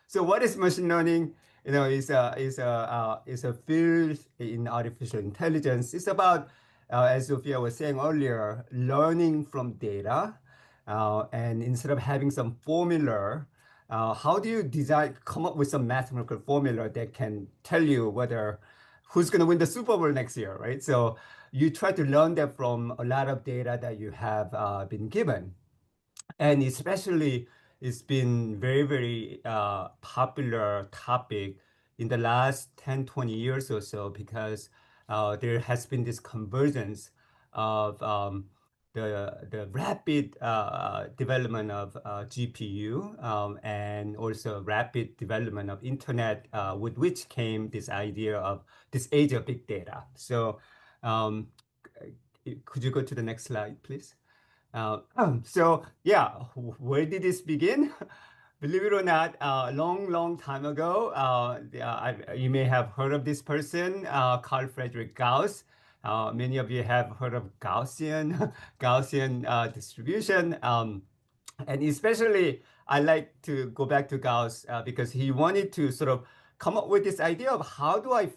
So what is machine learning? Is a field in artificial intelligence. It's about, as Sophia was saying earlier, learning from data, and instead of having some formula, how do you come up with some mathematical formula that can tell you whether who's going to win the Super Bowl next year, right? So you try to learn that from a lot of data that you have been given. And especially, it's been very popular topic in the last 10, 20 years or so because there has been this convergence of the rapid development of GPU, and also rapid development of internet, with which came this idea of this age of big data. So um, could you go to the next slide, please? So yeah, where did this begin? Believe it or not, a long time ago, you may have heard of this person, Carl Friedrich Gauss. Many of you have heard of Gaussian, Gaussian distribution. And especially, I like to go back to Gauss because he wanted to sort of come up with this idea of how do I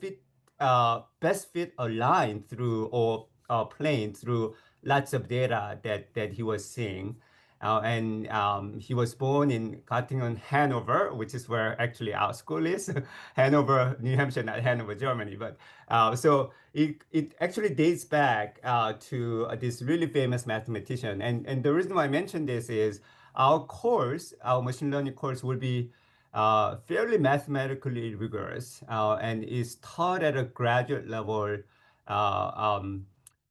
best fit a line through or a plane through lots of data that he was seeing. And he was born in Göttingen, Hanover, which is where actually our school is. Hanover, New Hampshire, not Hanover, Germany. But so it actually dates back to this really famous mathematician. And the reason why I mention this is our machine learning course, will be fairly mathematically rigorous, and is taught at a graduate level, uh, um,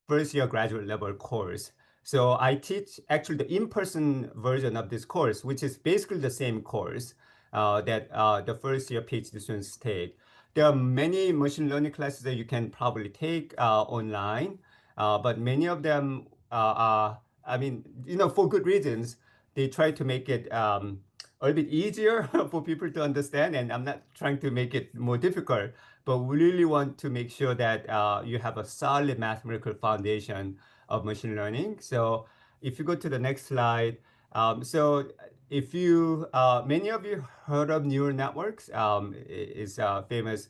first year graduate level course. So I teach actually the in-person version of this course, which is basically the same course that the first year PhD students take. There are many machine learning classes that you can probably take online, but many of them are, I mean, for good reasons. They try to make it a little bit easier for people to understand, and I'm not trying to make it more difficult, but we really want to make sure that you have a solid mathematical foundation of machine learning. So if you go to the next slide, so if you, many of you heard of neural networks, is a famous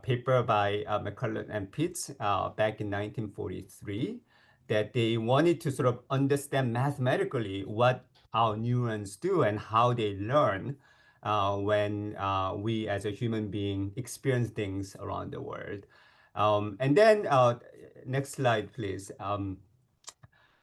paper by McCulloch and Pitts back in 1943, that they wanted to sort of understand mathematically what our neurons do and how they learn when we as a human being experience things around the world. And then next slide, please.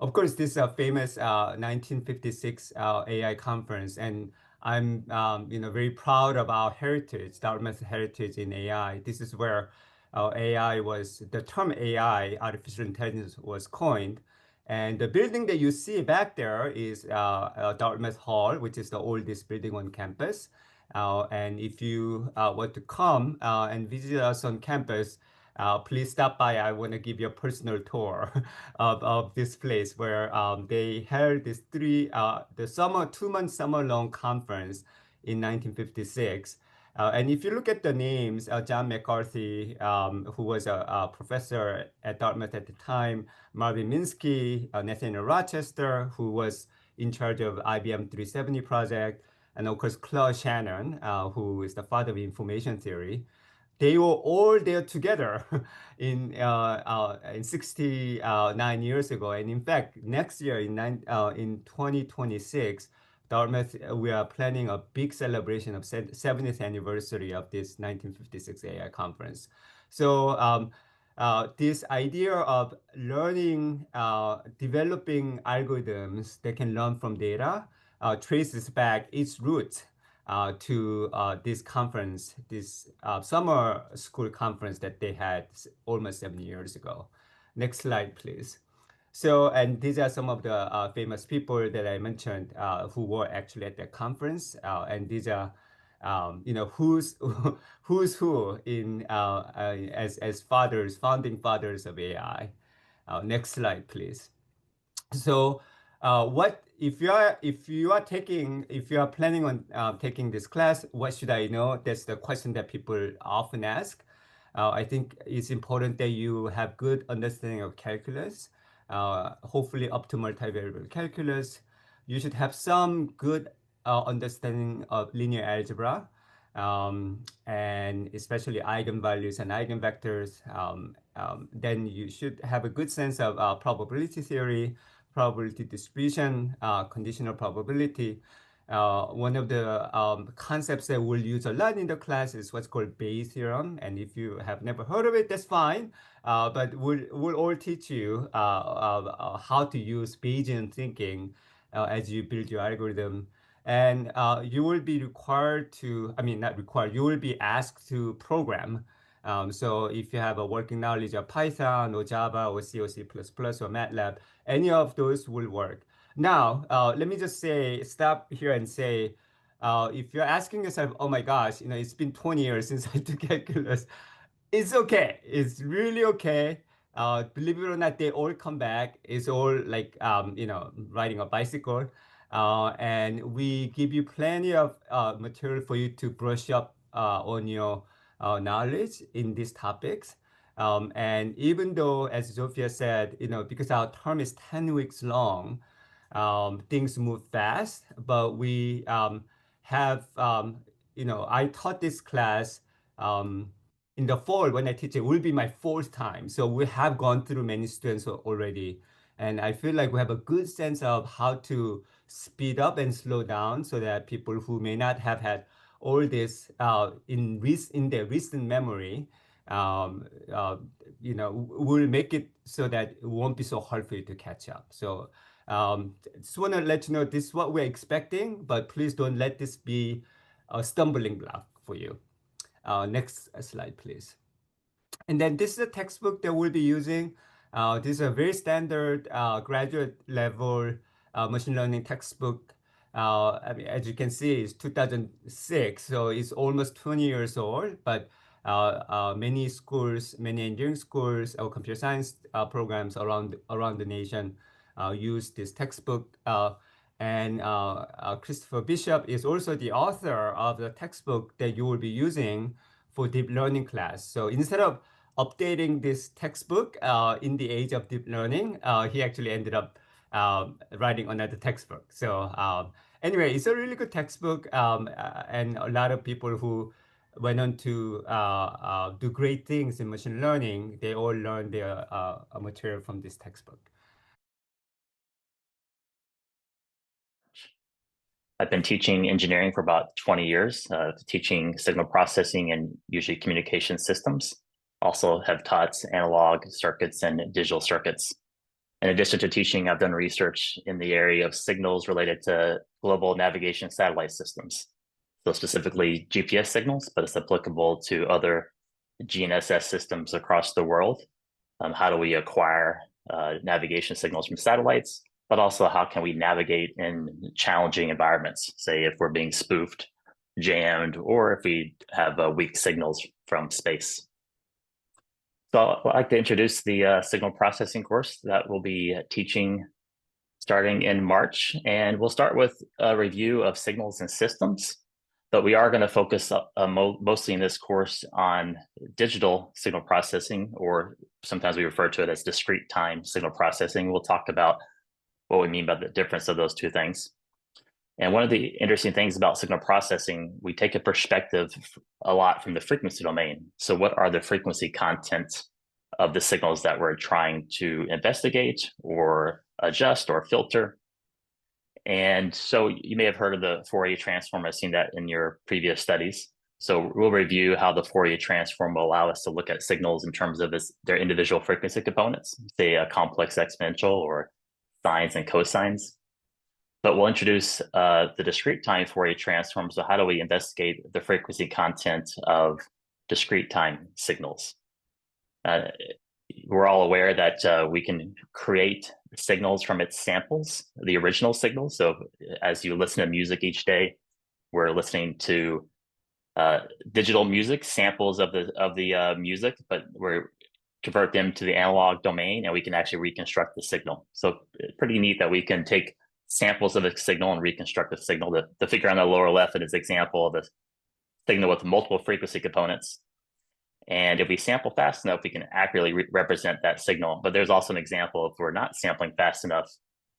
Of course, this is a famous 1956 AI conference, and I'm very proud of our heritage, Dartmouth heritage in AI. This is where the term AI, artificial intelligence, was coined. And the building that you see back there is Dartmouth Hall, which is the oldest building on campus. And if you want to come and visit us on campus, please stop by. I want to give you a personal tour of this place where they held this 2-month summer long conference in 1956. And if you look at the names, John McCarthy, who was a professor at Dartmouth at the time, Marvin Minsky, Nathaniel Rochester, who was in charge of IBM 370 project, and of course Claude Shannon, who is the father of information theory. They were all there together in 69 years ago, and in fact, next year in 2026, Dartmouth, we are planning a big celebration of 70th anniversary of this 1956 AI conference. So this idea of learning, developing algorithms that can learn from data, traces back its roots to this conference, this summer school conference that they had almost 7 years ago. Next slide, please. So, and these are some of the famous people that I mentioned who were actually at the conference, and these are, who's who's who in as founding fathers of AI. Next slide, please. So, what if you are planning on taking this class, what should I know? That's the question that people often ask. I think it's important that you have good understanding of calculus, hopefully up to multivariable calculus. You should have some good understanding of linear algebra. and especially eigenvalues and eigenvectors, then you should have a good sense of probability theory, probability distribution, conditional probability. One of the concepts that we'll use a lot in the class is what's called Bayes theorem. And if you have never heard of it, that's fine. But we'll all teach you how to use Bayesian thinking as you build your algorithm. And you will be required to, I mean, not required, you will be asked to program. So if you have a working knowledge of Python or Java or C or C++ or MATLAB, any of those will work. Now, let me just say, stop here and say, if you're asking yourself, oh my gosh, it's been 20 years since I took calculus, it's okay. It's really okay. Believe it or not, they all come back. It's all like, riding a bicycle. And we give you plenty of material for you to brush up on your knowledge in these topics. And even though, as Zofia said, because our term is 10 weeks long, things move fast, but we have, I taught this class in the fall when I teach it will be my fourth time. So we have gone through many students already. And I feel like we have a good sense of how to speed up and slow down so that people who may not have had all this in their recent memory, um, uh, will make it so that it won't be so hard for you to catch up. So just want to let you know this is what we're expecting, but please don't let this be a stumbling block for you. Next slide, please. And then this is a textbook that we'll be using. This is a very standard graduate level machine learning textbook. I mean, as you can see, it's 2006, so it's almost 20 years old. But many schools, many engineering schools or computer science programs around the nation use this textbook. And Christopher Bishop is also the author of the textbook that you will be using for deep learning class. So instead of updating this textbook in the age of deep learning, he actually ended up writing another textbook. So anyway, it's a really good textbook, and a lot of people who went on to do great things in machine learning, they all learned their material from this textbook. I've been teaching engineering for about 20 years, teaching signal processing and usually communication systems. Also have taught analog circuits and digital circuits. In addition to teaching, I've done research in the area of signals related to global navigation satellite systems. So specifically GPS signals, but it's applicable to other GNSS systems across the world. How do we acquire navigation signals from satellites? But also how can we navigate in challenging environments, say if we're being spoofed, jammed, or if we have weak signals from space. So I'd like to introduce the signal processing course that we'll be teaching starting in March. And we'll start with a review of signals and systems, but we are going to focus mostly in this course on digital signal processing, or sometimes we refer to it as discrete time signal processing. We'll talk about what we mean by the difference of those two things. And one of the interesting things about signal processing, we take a perspective a lot from the frequency domain. So what are the frequency content of the signals that we're trying to investigate or adjust or filter? And so you may have heard of the Fourier transform. I've seen that in your previous studies. So we'll review how the Fourier transform will allow us to look at signals in terms of their individual frequency components, say a complex exponential or sines and cosines. But we'll introduce the discrete time Fourier transform. So how do we investigate the frequency content of discrete time signals? We're all aware that we can create signals from its samples, the original signals. So as you listen to music each day, we're listening to digital music, samples of the music, but we're convert them to the analog domain, and we can actually reconstruct the signal. So pretty neat that we can take samples of a signal and reconstruct the signal. The figure on the lower left is an example of a signal with multiple frequency components. And if we sample fast enough, we can accurately represent that signal. But there's also an example if we're not sampling fast enough,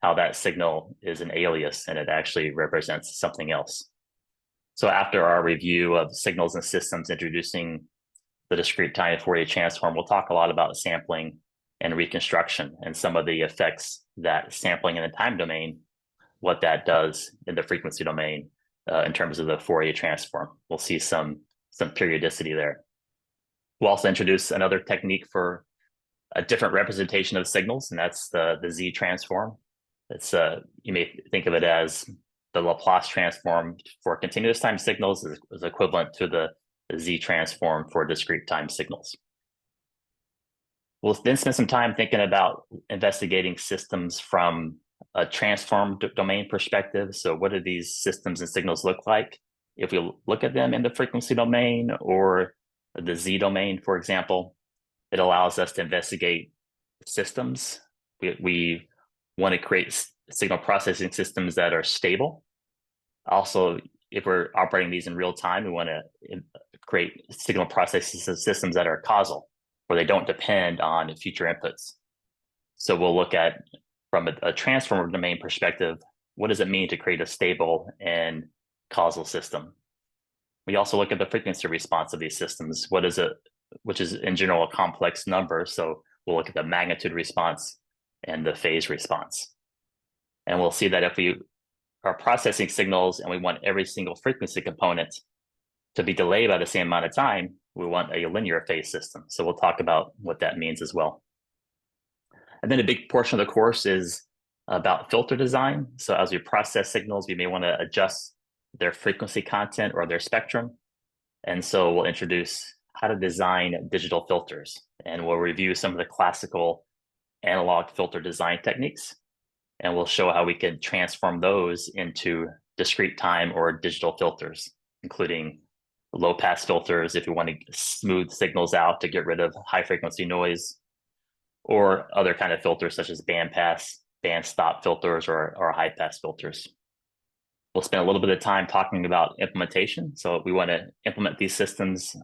how that signal is an alias and it actually represents something else. So after our review of signals and systems introducing the discrete time Fourier transform, we'll talk a lot about sampling and reconstruction and some of the effects that sampling in the time domain, what that does in the frequency domain in terms of the Fourier transform. We'll see some periodicity there. We'll also introduce another technique for a different representation of signals, and that's the Z transform. It's you may think of it as the Laplace transform for continuous time signals is equivalent to the Z transform for discrete time signals. We'll then spend some time thinking about investigating systems from a transform domain perspective. So what do these systems and signals look like if we look at them in the frequency domain or the Z domain, for example? It allows us to investigate systems. We want to create signal processing systems that are stable. Also, if we're operating these in real time, we want to create signal processing systems that are causal, where they don't depend on future inputs. So we'll look at, from a transformer domain perspective, what does it mean to create a stable and causal system? We also look at the frequency response of these systems. What is it, which is in general a complex number. So we'll look at the magnitude response and the phase response. And we'll see that if we are processing signals and we want every single frequency component to be delayed by the same amount of time, we want a linear phase system. So we'll talk about what that means as well. And then a big portion of the course is about filter design. So as we process signals, we may want to adjust their frequency content or their spectrum. And so we'll introduce how to design digital filters, and we'll review some of the classical analog filter design techniques, and we'll show how we can transform those into discrete time or digital filters, including low pass filters if you want to smooth signals out to get rid of high frequency noise, or other kind of filters such as band pass, band stop filters, or high pass filters. We'll spend a little bit of time talking about implementation. So we want to implement these systems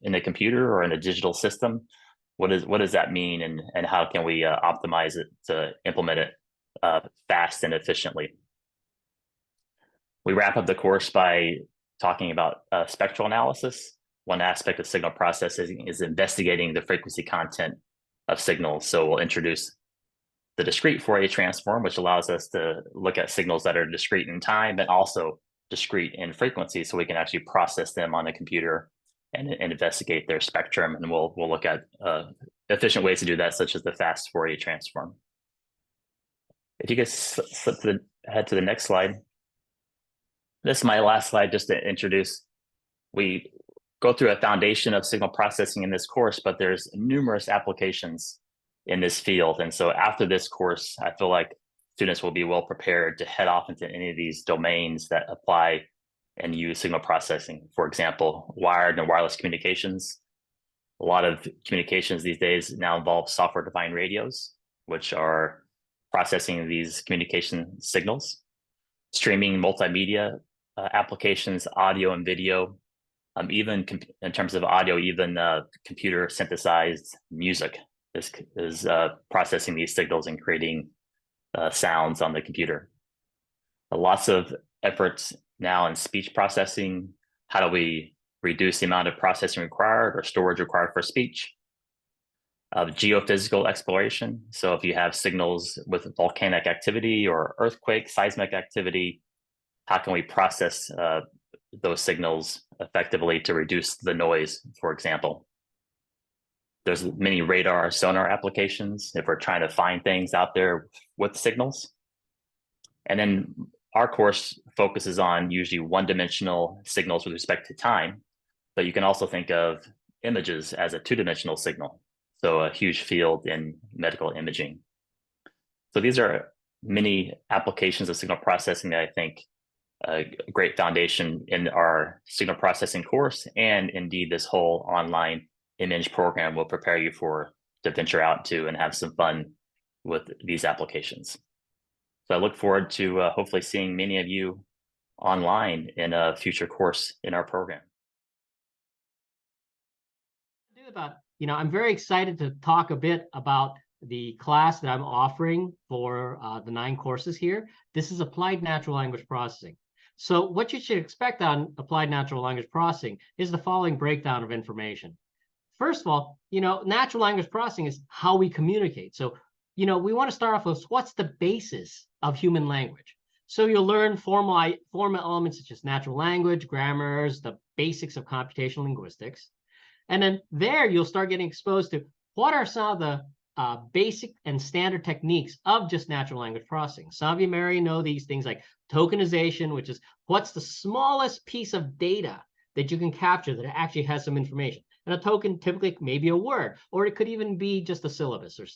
in a computer or in a digital system. What does that mean, and how can we optimize it to implement it fast and efficiently? We wrap up the course by talking about spectral analysis. One aspect of signal processing is investigating the frequency content of signals. So we'll introduce the discrete Fourier transform, which allows us to look at signals that are discrete in time, but also discrete in frequency, so we can actually process them on a computer and investigate their spectrum. And we'll look at efficient ways to do that, such as the fast Fourier transform. If you could head to the next slide. This is my last slide, just to introduce. We go through a foundation of signal processing in this course, but there's numerous applications in this field. And so after this course, I feel like students will be well prepared to head off into any of these domains that apply and use signal processing. For example, wired and wireless communications. A lot of communications these days now involve software-defined radios, which are processing these communication signals. Streaming multimedia applications, audio and video, even in terms of audio, even computer synthesized music is processing these signals and creating sounds on the computer. Lots of efforts now in speech processing. How do we reduce the amount of processing required or storage required for speech? Geophysical exploration. So if you have signals with volcanic activity or earthquake, seismic activity, how can we process those signals effectively to reduce the noise, for example? There's many radar, sonar applications if we're trying to find things out there with signals. And then our course focuses on usually one-dimensional signals with respect to time, but you can also think of images as a two-dimensional signal. So a huge field in medical imaging. So these are many applications of signal processing that I think a great foundation in our signal processing course, and indeed this whole online MEng program will prepare you to venture out to and have some fun with these applications. So I look forward to hopefully seeing many of you online in a future course in our program. I'm very excited to talk a bit about the class that I'm offering for the 9 courses here. This is applied natural language processing. So what you should expect on applied natural language processing is the following breakdown of information. First of all, natural language processing is how we communicate. So, we want to start off with what's the basis of human language. So you'll learn formal elements such as natural language, grammars, the basics of computational linguistics. And then there you'll start getting exposed to what are some of the basic and standard techniques of just natural language processing. Some of you may already know these things like tokenization, which is what's the smallest piece of data that you can capture that actually has some information. And a token typically may be a word, or it could even be just a syllabus, or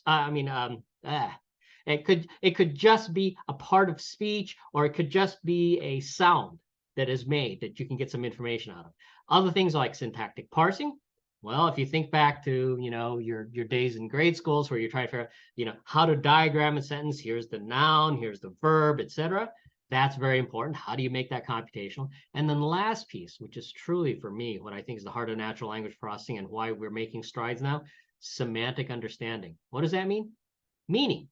it could just be a part of speech, or it could just be a sound that is made that you can get some information out of. Other things like syntactic parsing. Well, if you think back to your days in grade schools where you're trying to figure out how to diagram a sentence, here's the noun, here's the verb, etc. That's very important. How do you make that computational? And then the last piece, which is truly for me what I think is the heart of natural language processing and why we're making strides now, semantic understanding. What does that mean? Meaning,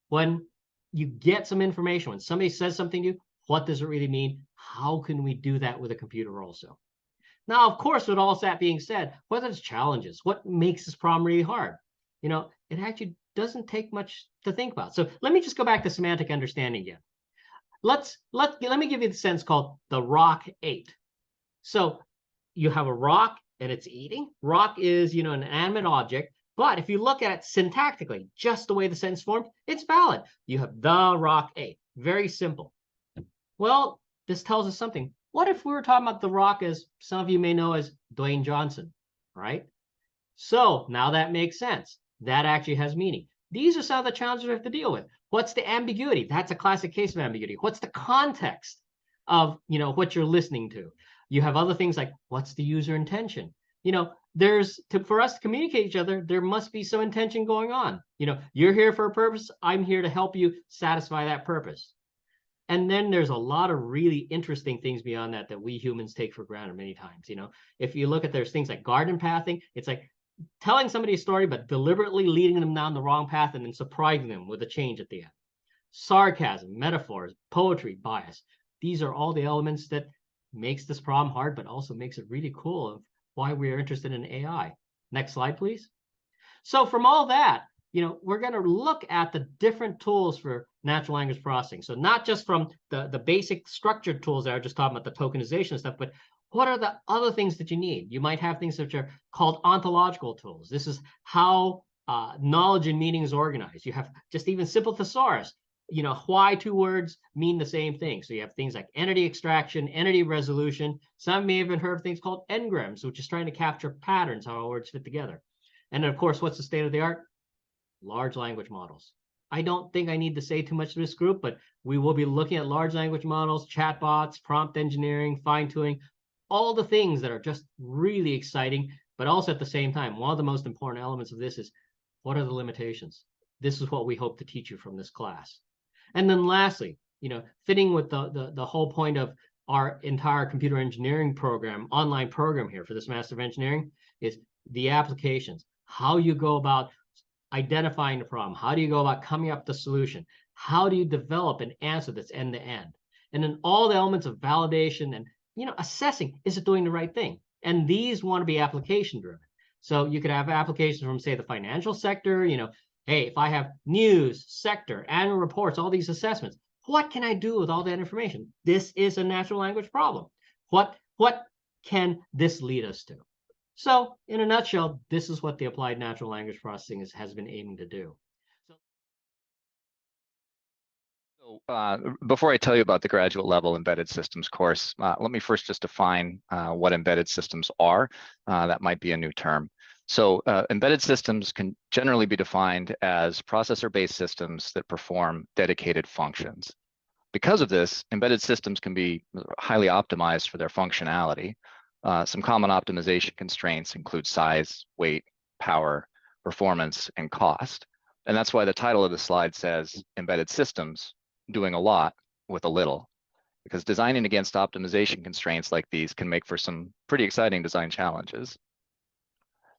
when you get some information, when somebody says something to you, what does it really mean? How can we do that with a computer also? Now, of course, with all that being said, what are the challenges? What makes this problem really hard? It actually doesn't take much to think about. So let me just go back to semantic understanding again. Let me give you the sentence called the rock ate. So you have a rock and it's eating. Rock is, an inanimate object. But if you look at it syntactically, just the way the sentence formed, it's valid. You have the rock ate. Very simple. Well, this tells us something. What if we were talking about the rock as some of you may know as Dwayne Johnson, right? So now that makes sense. That actually has meaning. These are some of the challenges we have to deal with. What's the ambiguity? That's a classic case of ambiguity. What's the context of, what you're listening to? You have other things like what's the user intention? For us to communicate each other, there must be some intention going on. You're here for a purpose. I'm here to help you satisfy that purpose. And then there's a lot of really interesting things beyond that we humans take for granted many times. If you look at there's things like garden pathing, it's like telling somebody a story, but deliberately leading them down the wrong path and then surprising them with a change at the end. Sarcasm, metaphors, poetry, bias. These are all the elements that makes this problem hard, but also makes it really cool of why we are interested in AI. Next slide, please. So from all that, we're going to look at the different tools for natural language processing. So not just from the basic structured tools that I was just talking about, the tokenization stuff, but what are the other things that you need? You might have things which are called ontological tools. This is how knowledge and meaning is organized. You have just even simple thesaurus. Why two words mean the same thing. So you have things like entity extraction, entity resolution. Some may have even heard of things called n-grams, which is trying to capture patterns, how all words fit together. And then, of course, what's the state of the art? Large language models. I don't think I need to say too much to this group, but we will be looking at large language models, chatbots, prompt engineering, fine-tuning, all the things that are just really exciting, but also at the same time, one of the most important elements of this is what are the limitations? This is what we hope to teach you from this class. And then lastly, fitting with the whole point of our entire computer engineering program, online program here for this Master of Engineering is the applications, how you go about identifying the problem. How do you go about coming up with the solution? How do you develop an answer that's end to end? And then all the elements of validation and assessing, is it doing the right thing? And these want to be application driven. So you could have applications from, say, the financial sector. Hey, if I have news, sector, annual reports, all these assessments, what can I do with all that information? This is a natural language problem. What can this lead us to? So in a nutshell, this is what the applied natural language processing has been aiming to do. So before I tell you about the graduate level embedded systems course, let me first just define what embedded systems are. That might be a new term. So embedded systems can generally be defined as processor-based systems that perform dedicated functions. Because of this, embedded systems can be highly optimized for their functionality. Some common optimization constraints include size, weight, power, performance, and cost. And that's why the title of the slide says embedded systems doing a lot with a little, because designing against optimization constraints like these can make for some pretty exciting design challenges.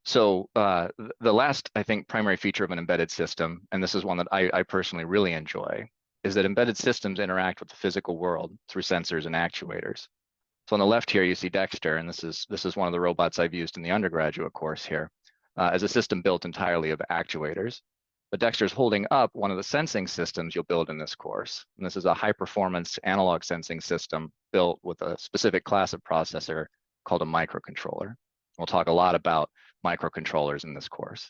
So the last, I think, primary feature of an embedded system, and this is one that I personally really enjoy, is that embedded systems interact with the physical world through sensors and actuators. So on the left here, you see Dexter, and this is one of the robots I've used in the undergraduate course here, as a system built entirely of actuators. But Dexter's holding up one of the sensing systems you'll build in this course. And this is a high-performance analog sensing system built with a specific class of processor called a microcontroller. We'll talk a lot about microcontrollers in this course.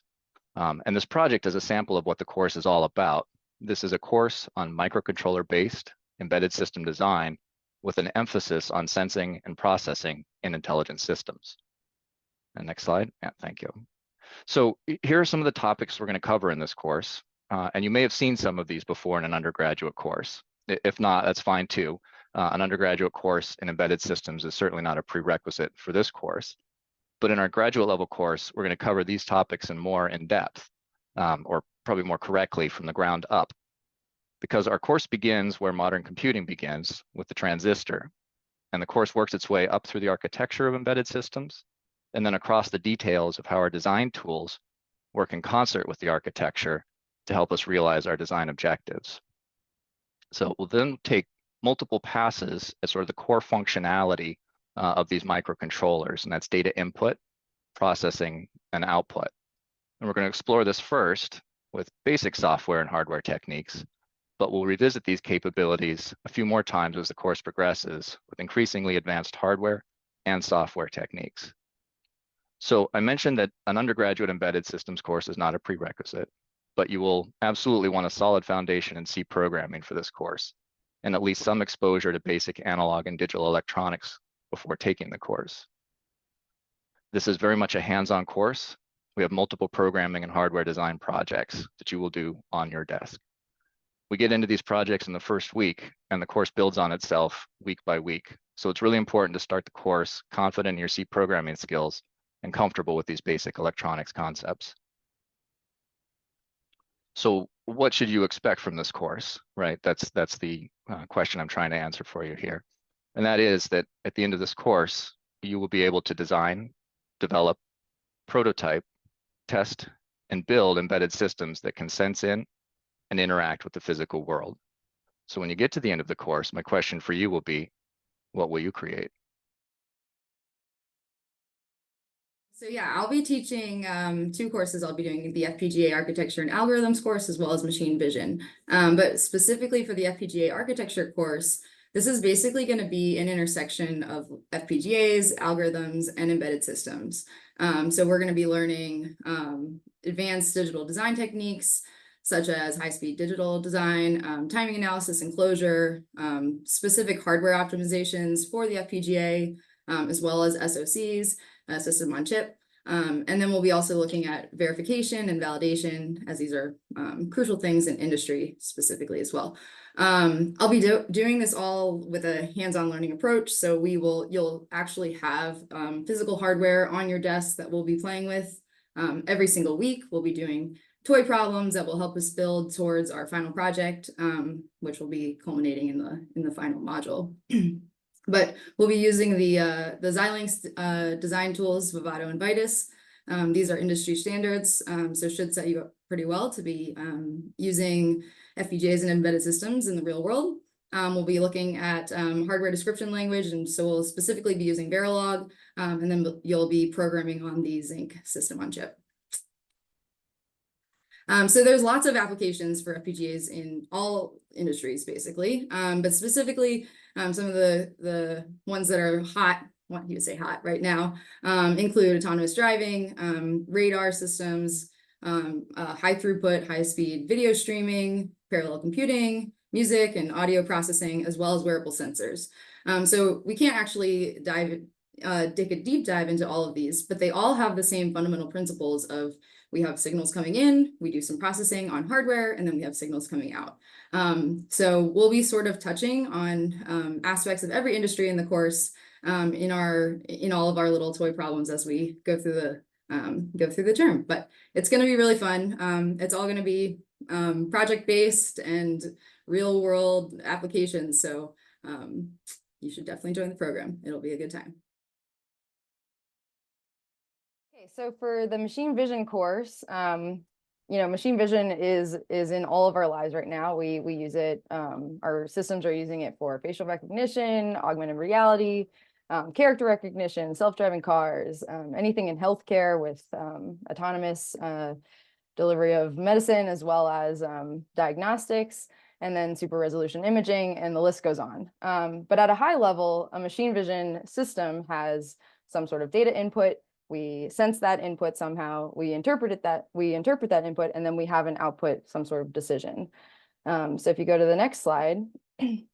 And this project is a sample of what the course is all about. This is a course on microcontroller-based embedded system design with an emphasis on sensing and processing in intelligent systems. And next slide. Yeah, thank you. So here are some of the topics we're going to cover in this course. And you may have seen some of these before in an undergraduate course. If not, that's fine too. An undergraduate course in embedded systems is certainly not a prerequisite for this course. But in our graduate level course, we're going to cover these topics and more in depth, or probably more correctly from the ground up. Because our course begins where modern computing begins, with the transistor. And the course works its way up through the architecture of embedded systems, and then across the details of how our design tools work in concert with the architecture to help us realize our design objectives. So we'll then take multiple passes at sort of the core functionality of these microcontrollers, and that's data input, processing, and output. And we're going to explore this first with basic software and hardware techniques, but we'll revisit these capabilities a few more times as the course progresses with increasingly advanced hardware and software techniques. So I mentioned that an undergraduate embedded systems course is not a prerequisite, but you will absolutely want a solid foundation in C programming for this course, and at least some exposure to basic analog and digital electronics before taking the course. This is very much a hands-on course. We have multiple programming and hardware design projects that you will do on your desk. We get into these projects in the first week, and the course builds on itself week by week. So it's really important to start the course confident in your C programming skills and comfortable with these basic electronics concepts. So what should you expect from this course, right? That's the question I'm trying to answer for you here. And that is that at the end of this course, you will be able to design, develop, prototype, test, and build embedded systems that can sense in and interact with the physical world. So when you get to the end of the course, my question for you will be, what will you create? So yeah, I'll be teaching two courses. I'll be doing the FPGA architecture and algorithms course as well as machine vision. But specifically for the FPGA architecture course, this is basically going to be an intersection of FPGAs, algorithms, and embedded systems. So we're going to be learning advanced digital design techniques, such as high-speed digital design, timing analysis and closure, specific hardware optimizations for the FPGA, as well as SoCs, system on chip. And then we'll be also looking at verification and validation, as these are crucial things in industry specifically as well. I'll be doing this all with a hands-on learning approach. So you'll actually have physical hardware on your desk that we'll be playing with every single week. We'll be doing toy problems that will help us build towards our final project, which will be culminating in the final module. But we'll be using the Xilinx design tools, Vivado and Vitis. These are industry standards, so should set you up pretty well to be using FPGAs and embedded systems in the real world. We'll be looking at hardware description language, and so we'll specifically be using Verilog, and then you'll be programming on the Zinc system on chip. So there's lots of applications for FPGAs in all industries, basically, but specifically some of the ones that are hot, what you would say hot right now, include autonomous driving, radar systems, high throughput, high speed video streaming, parallel computing, music and audio processing, as well as wearable sensors. So we can't actually take a deep dive into all of these, but they all have the same fundamental principles of we have signals coming in, we do some processing on hardware, and then we have signals coming out. So we'll be sort of touching on aspects of every industry in the course in all of our little toy problems as we go through the term. But it's going to be really fun. It's all going to be project-based and real-world applications. So you should definitely join the program. It'll be a good time. So for the machine vision course, machine vision is in all of our lives right now. We use it. Our systems are using it for facial recognition, augmented reality, character recognition, self-driving cars, anything in healthcare with autonomous delivery of medicine, as well as diagnostics, and then super resolution imaging, and the list goes on. But at a high level, a machine vision system has some sort of data input. We sense that input somehow, we interpret that input, and then we have an output, some sort of decision. So if you go to the next slide, in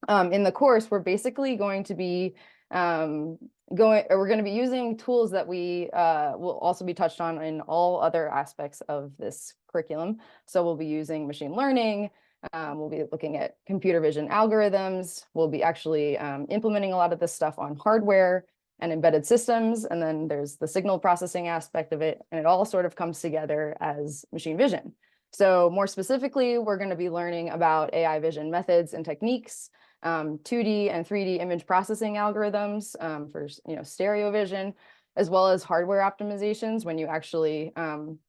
the course, we're basically going to be we're going to be using tools that we will also be touched on in all other aspects of this curriculum. So we'll be using machine learning. We'll be looking at computer vision algorithms. We'll be actually implementing a lot of this stuff on hardware and embedded systems. And then there's the signal processing aspect of it. And it all sort of comes together as machine vision. So more specifically, we're going to be learning about AI vision methods and techniques, 2D and 3D image processing algorithms for stereo vision, as well as hardware optimizations when you actually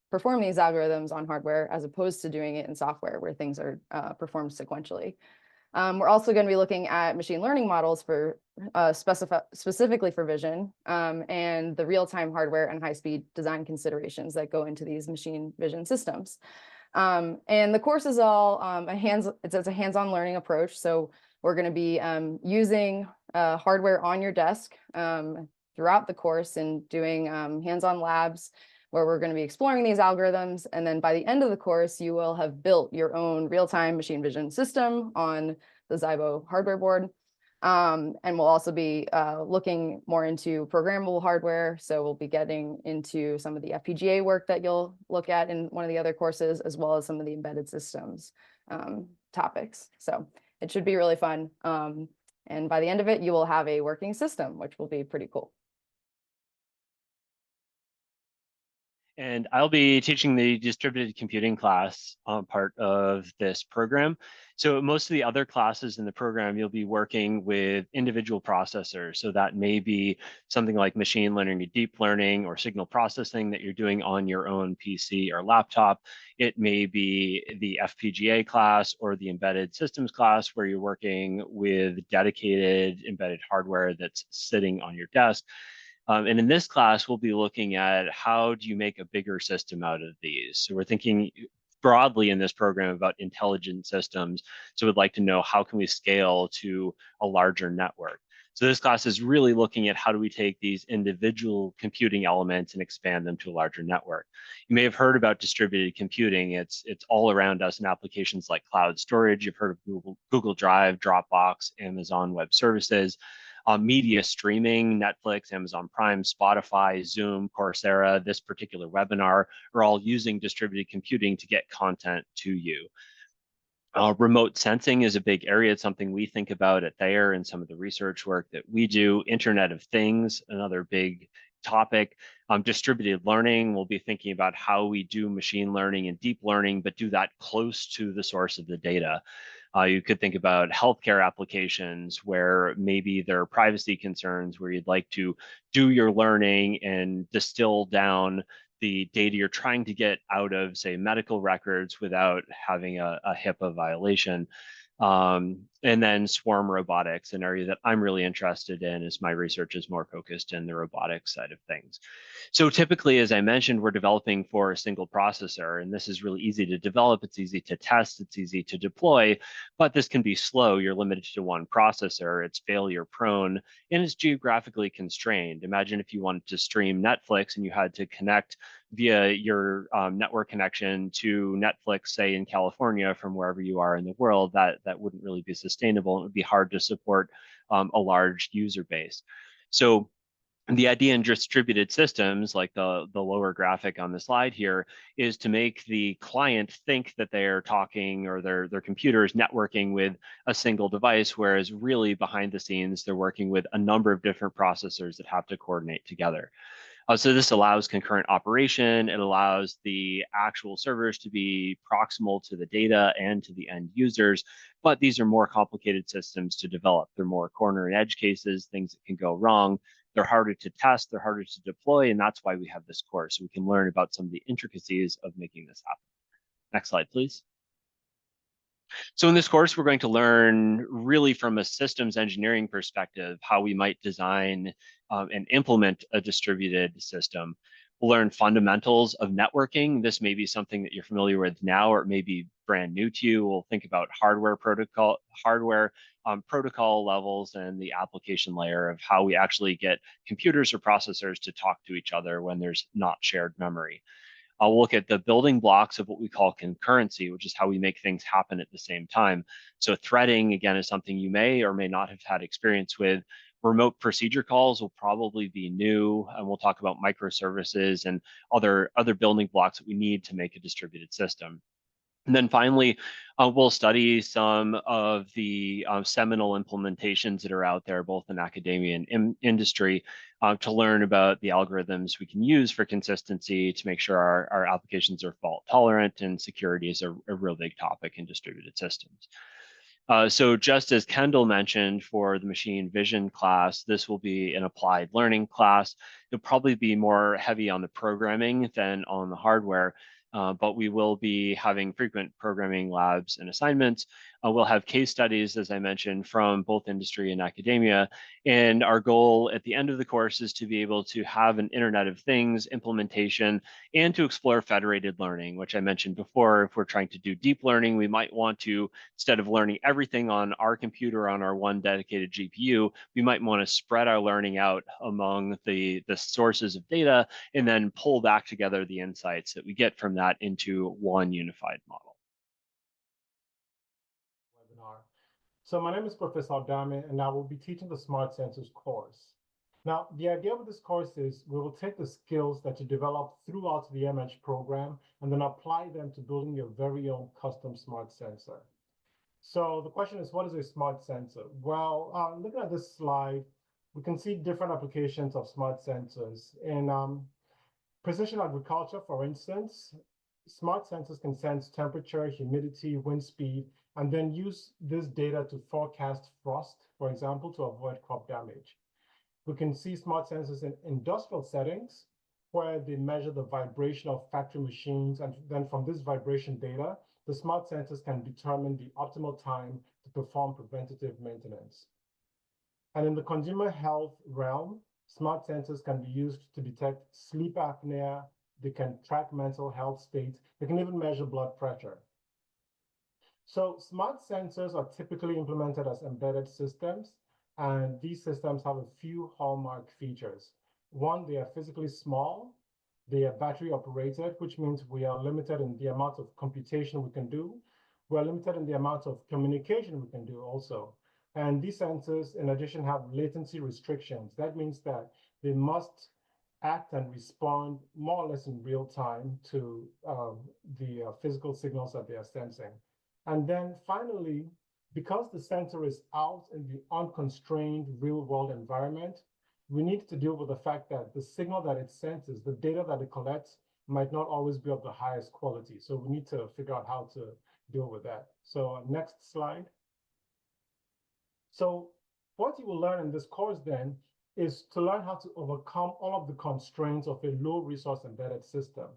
perform these algorithms on hardware, as opposed to doing it in software where things are performed sequentially. We're also going to be looking at machine learning models for specifically for vision and the real-time hardware and high-speed design considerations that go into these machine vision systems. And the course is all it's a hands-on learning approach. So we're going to be using hardware on your desk throughout the course and doing hands-on labs where we're going to be exploring these algorithms. And then by the end of the course, you will have built your own real-time machine vision system on the Zybo hardware board. And we'll also be looking more into programmable hardware. So we'll be getting into some of the FPGA work that you'll look at in one of the other courses, as well as some of the embedded systems topics. So it should be really fun. And by the end of it, you will have a working system, which will be pretty cool. And I'll be teaching the distributed computing class part of this program. So most of the other classes in the program, you'll be working with individual processors. So that may be something like machine learning or deep learning or signal processing that you're doing on your own PC or laptop. It may be the FPGA class or the embedded systems class where you're working with dedicated embedded hardware that's sitting on your desk. And in this class, we'll be looking at how do you make a bigger system out of these. So we're thinking broadly in this program about intelligent systems. So we'd like to know how can we scale to a larger network. So this class is really looking at how do we take these individual computing elements and expand them to a larger network. You may have heard about distributed computing. It's all around us in applications like cloud storage. You've heard of Google Drive, Dropbox, Amazon Web Services. Media streaming, Netflix, Amazon Prime, Spotify, Zoom, Coursera, this particular webinar are all using distributed computing to get content to you. Remote sensing is a big area. It's something we think about at Thayer and some of the research work that we do. Internet of Things, another big topic. Distributed learning, we'll be thinking about how we do machine learning and deep learning, but do that close to the source of the data. You could think about healthcare applications where maybe there are privacy concerns where you'd like to do your learning and distill down the data you're trying to get out of, say, medical records without having a HIPAA violation. And then swarm robotics, an area that I'm really interested in as my research is more focused in the robotics side of things. So typically, as I mentioned, we're developing for a single processor, and this is really easy to develop. It's easy to test. It's easy to deploy, but this can be slow. You're limited to one processor. It's failure prone, and it's geographically constrained. Imagine if you wanted to stream Netflix and you had to connect via your network connection to Netflix, say in California, from wherever you are in the world. That wouldn't really be sustainable. It would be hard to support a large user base. So the idea in distributed systems, like the lower graphic on the slide here, is to make the client think that they're talking or their computer is networking with a single device, whereas really behind the scenes, they're working with a number of different processors that have to coordinate together. So this allows concurrent operation. It allows the actual servers to be proximal to the data and to the end users, but these are more complicated systems to develop. They're more corner and edge cases, things that can go wrong. They're harder to test, they're harder to deploy, and that's why we have this course. So we can learn about some of the intricacies of making this happen. Next slide, please. So in this course, we're going to learn really from a systems engineering perspective, how we might design and implement a distributed system. We'll learn fundamentals of networking. This may be something that you're familiar with now, or it may be brand new to you. We'll think about hardware protocol levels and the application layer of how we actually get computers or processors to talk to each other when there's not shared memory. I'll look at the building blocks of what we call concurrency, which is how we make things happen at the same time. So threading, again, is something you may or may not have had experience with. Remote procedure calls will probably be new, and we'll talk about microservices and other building blocks that we need to make a distributed system. And then finally, we'll study some of the seminal implementations that are out there, both in academia and industry, to learn about the algorithms we can use for consistency to make sure our applications are fault tolerant, and security is a real big topic in distributed systems. So just as Kendall mentioned for the machine vision class, this will be an applied learning class. It'll probably be more heavy on the programming than on the hardware. But we will be having frequent programming labs and assignments. We'll have case studies, as I mentioned, from both industry and academia. And our goal at the end of the course is to be able to have an Internet of Things implementation and to explore federated learning, which I mentioned before. If we're trying to do deep learning, we might want to, instead of learning everything on our computer on our one dedicated GPU, we might want to spread our learning out among the sources of data and then pull back together the insights that we get from that into one unified model. So my name is Professor Adame, and I will be teaching the Smart Sensors course. Now, the idea of this course is we will take the skills that you develop throughout the MEng program and then apply them to building your very own custom smart sensor. So the question is, what is a smart sensor? Well, looking at this slide, we can see different applications of smart sensors. In precision agriculture, for instance, smart sensors can sense temperature, humidity, wind speed, and then use this data to forecast frost, for example, to avoid crop damage. We can see smart sensors in industrial settings where they measure the vibration of factory machines, and then from this vibration data, the smart sensors can determine the optimal time to perform preventative maintenance. And in the consumer health realm, smart sensors can be used to detect sleep apnea, they can track mental health state, they can even measure blood pressure. So smart sensors are typically implemented as embedded systems, and these systems have a few hallmark features. One, they are physically small, they are battery operated, which means we are limited in the amount of computation we can do. We're limited in the amount of communication we can do also. And these sensors, in addition, have latency restrictions. That means that they must act and respond more or less in real time to the physical signals that they are sensing. And then finally, because the sensor is out in the unconstrained real-world environment, we need to deal with the fact that the signal that it senses, the data that it collects, might not always be of the highest quality. So we need to figure out how to deal with that. So next slide. So what you will learn in this course then is to learn how to overcome all of the constraints of a low resource embedded system.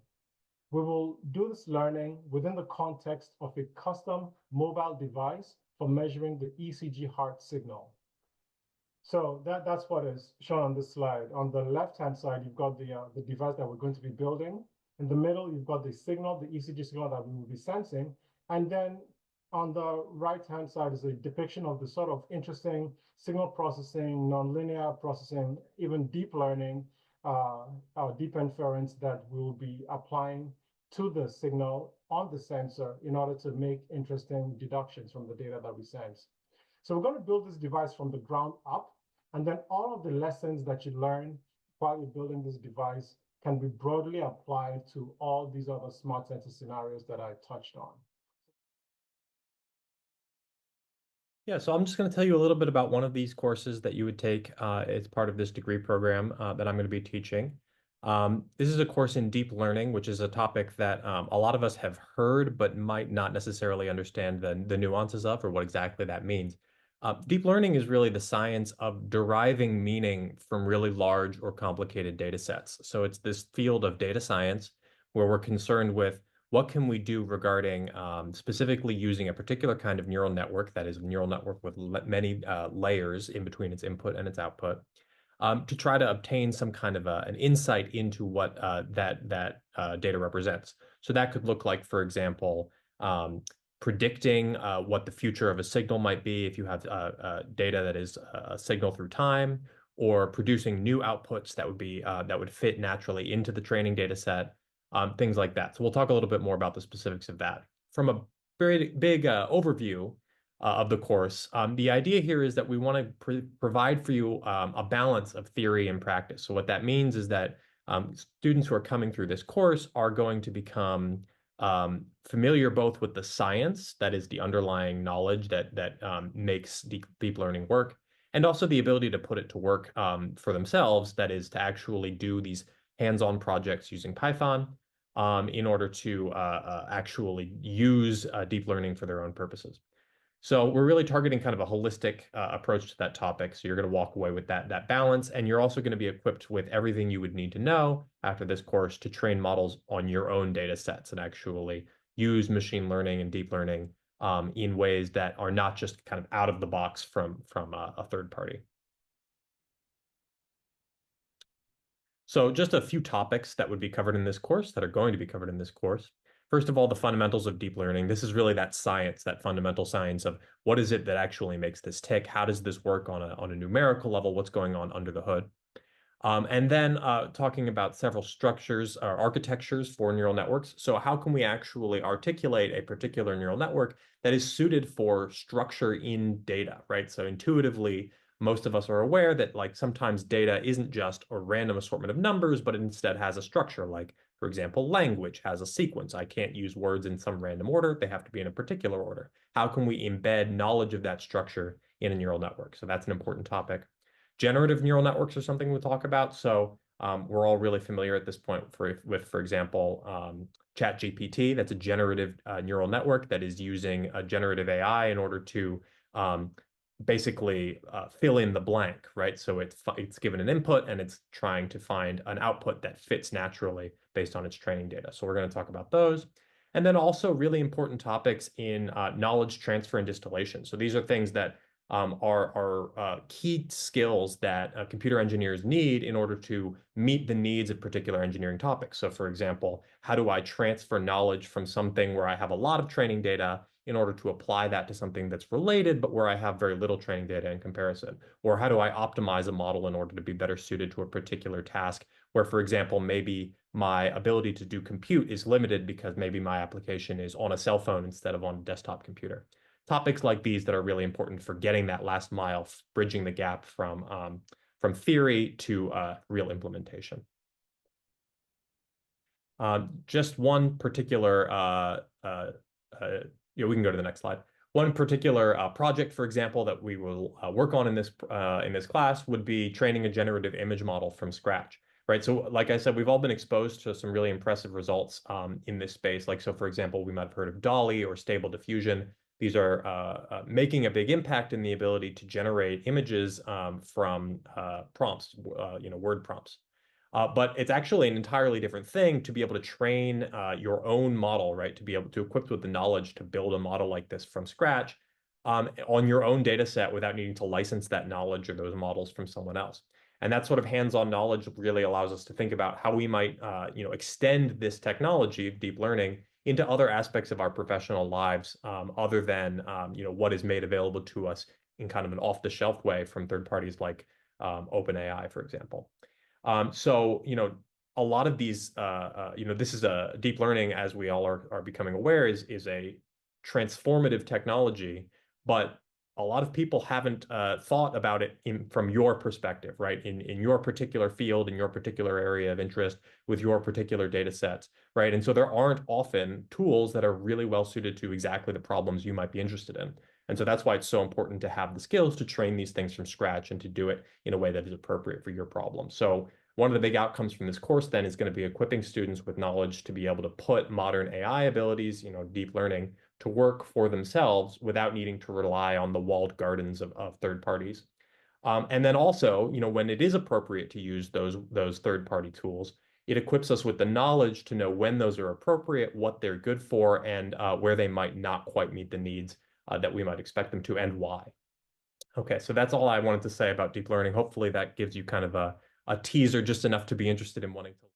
We will do this learning within the context of a custom mobile device for measuring the ECG heart signal. So that's what is shown on this slide. On the left-hand side, you've got the device that we're going to be building. In the middle, you've got the signal, the ECG signal that we will be sensing. And then on the right-hand side is a depiction of the sort of interesting signal processing, nonlinear processing, even deep learning, deep inference that we'll be applying to the signal on the sensor in order to make interesting deductions from the data that we sense. So we're going to build this device from the ground up, and then all of the lessons that you learn while you're building this device can be broadly applied to all these other smart sensor scenarios that I touched on. Yeah, so I'm just going to tell you a little bit about one of these courses that you would take as part of this degree program that I'm going to be teaching. This is a course in deep learning, which is a topic that a lot of us have heard, but might not necessarily understand the nuances of or what exactly that means. Deep learning is really the science of deriving meaning from really large or complicated data sets. So it's this field of data science where we're concerned with what can we do regarding specifically using a particular kind of neural network, that is a neural network with many layers in between its input and its output, to try to obtain some kind of an insight into what that data represents. So that could look like, for example, predicting what the future of a signal might be if you have data that is a signal through time, or producing new outputs that would be that would fit naturally into the training data set, things like that. So we'll talk a little bit more about the specifics of that. From a very big overview of the course, the idea here is that we want to provide for you a balance of theory and practice. So what that means is that students who are coming through this course are going to become familiar both with the science, that is the underlying knowledge that makes deep learning work, and also the ability to put it to work for themselves, that is to actually do these hands-on projects using Python in order to actually use deep learning for their own purposes. So we're really targeting kind of a holistic approach to that topic. So you're going to walk away with that balance, and you're also going to be equipped with everything you would need to know after this course to train models on your own data sets and actually use machine learning and deep learning in ways that are not just kind of out of the box from a third party. So just a few topics that would be covered in this course, that are going to be covered in this course. First of all, the fundamentals of deep learning. This is really that science, that fundamental science of what is it that actually makes this tick? How does this work on a numerical level? What's going on under the hood? And then talking about several structures or architectures for neural networks. So how can we actually articulate a particular neural network that is suited for structure in data, right? So intuitively, most of us are aware that like sometimes data isn't just a random assortment of numbers, but it instead has a structure. Like, for example, language has a sequence. I can't use words in some random order. They have to be in a particular order. How can we embed knowledge of that structure in a neural network? So that's an important topic. Generative neural networks are something we'll talk about. So we're all really familiar at this point with, for example, ChatGPT. That's a generative neural network that is using a generative AI in order to basically fill in the blank, right? So it's given an input and it's trying to find an output that fits naturally based on its training data. So we're going to talk about those. And then also really important topics in knowledge transfer and distillation. So these are things that are key skills that computer engineers need in order to meet the needs of particular engineering topics. So for example, how do I transfer knowledge from something where I have a lot of training data in order to apply that to something that's related, but where I have very little training data in comparison? Or how do I optimize a model in order to be better suited to a particular task where, for example, maybe my ability to do compute is limited because maybe my application is on a cell phone instead of on a desktop computer. Topics like these that are really important for getting that last mile, bridging the gap from theory to real implementation. Just one particular, we can go to the next slide. One particular project, for example, that we will work on in this class would be training a generative image model from scratch. Right. So like I said, we've all been exposed to some really impressive results in this space. Like, so for example, we might have heard of DALL-E or Stable Diffusion. These are making a big impact in the ability to generate images from prompts, word prompts. But it's actually an entirely different thing to be able to train your own model, right? To be able to equip with the knowledge to build a model like this from scratch on your own data set without needing to license that knowledge or those models from someone else. And that sort of hands-on knowledge really allows us to think about how we might, extend this technology of deep learning into other aspects of our professional lives, other than, what is made available to us in kind of an off-the-shelf way from third parties like OpenAI, for example. So, a lot of these, this is a deep learning, as we all are becoming aware, is a transformative technology, but a lot of people haven't thought about it from your perspective, right? In your particular field, in your particular area of interest, with your particular data sets, right? And so there aren't often tools that are really well suited to exactly the problems you might be interested in. And so that's why it's so important to have the skills to train these things from scratch and to do it in a way that is appropriate for your problem. So one of the big outcomes from this course then is going to be equipping students with knowledge to be able to put modern AI abilities, deep learning, to work for themselves without needing to rely on the walled gardens of third parties. And then also, when it is appropriate to use those third-party tools, it equips us with the knowledge to know when those are appropriate, what they're good for, and where they might not quite meet the needs that we might expect them to, and why. Okay, so that's all I wanted to say about deep learning. Hopefully that gives you kind of a teaser, just enough to be interested in wanting to